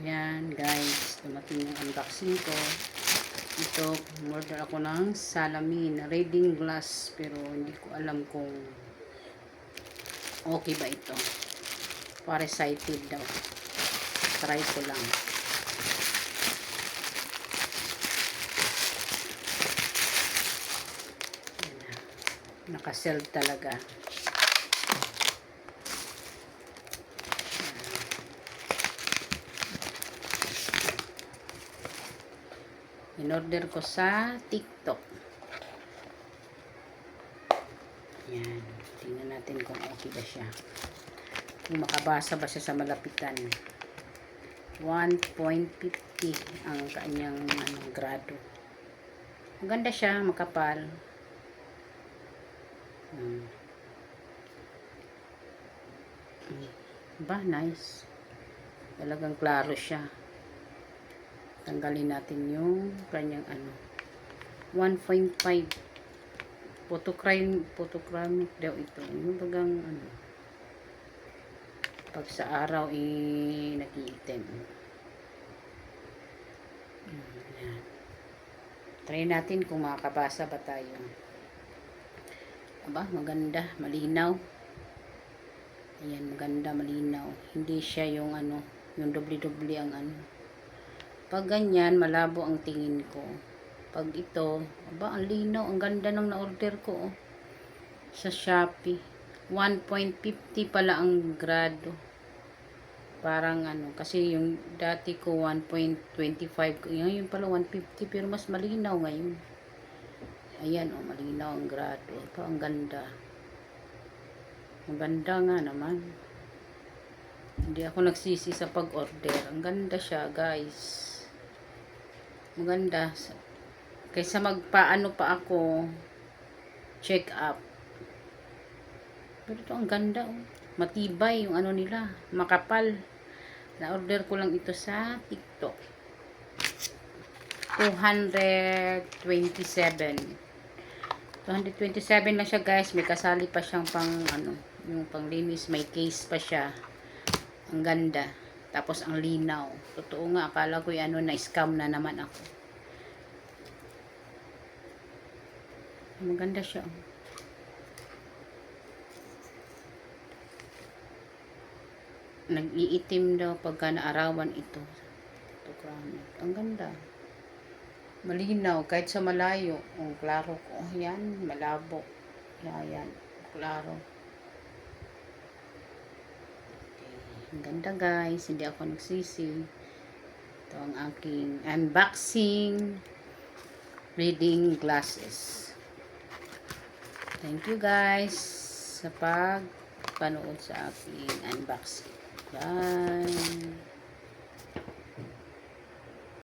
Yan guys, dumating yung unboxing ko. Ito, order ako ng salamin, reading glass, pero hindi ko alam kung okay ba ito. Farsighted daw. Try ko lang. Naka-sell talaga. In-order ko sa TikTok. Yan. Tingnan natin kung okay ba siya. Kung makabasa ba siya sa malapitan. 1.50 ang kanyang grado. Maganda siya, makapal. Ba, nice. Talagang klaro siya. Tanggalin natin yung kanyang 1.5 photochromic daw ito. Yung bagang pag sa araw nag-iitim. Yan. Try natin kung makakabasa ba tayo. Aba, maganda, malinaw. Ayan, maganda, malinaw. Hindi siya yung yung doble-doble ang Pag ganyan, malabo ang tingin ko. Pag ito, aba, ang linaw, ang ganda ng na-order ko, sa Shopee. 1.50 pala ang grado. Parang kasi yung dati ko 1.25, yung pala 150, pero mas malinaw ngayon. Ayan, malinaw ang grado. Ito, ang ganda. Ang ganda nga naman. Hindi ako nagsisi sa pag-order. Ang ganda siya, guys. Maganda. Kaysa magpaano pa ako, check up. Pero ito ang ganda. Matibay yung nila. Makapal. Na-order ko lang ito sa TikTok. 227 lang siya, guys. May kasali pa siyang pang yung panglinis. May case pa siya. Ang ganda. Tapos ang linaw. Totoo nga, akala ko na-scam na naman ako. Maganda siya. Nag-iitim daw pagka naarawan ito. Ang ganda. Malinaw kahit sa malayo. Ang klaro ko. Yan, malabo. Yan, klaro. Ang ganda, guys. Hindi ako nagsisi. Ito ang aking unboxing reading glasses. Thank you, guys, sa pagpanood sa aking unboxing. Bye!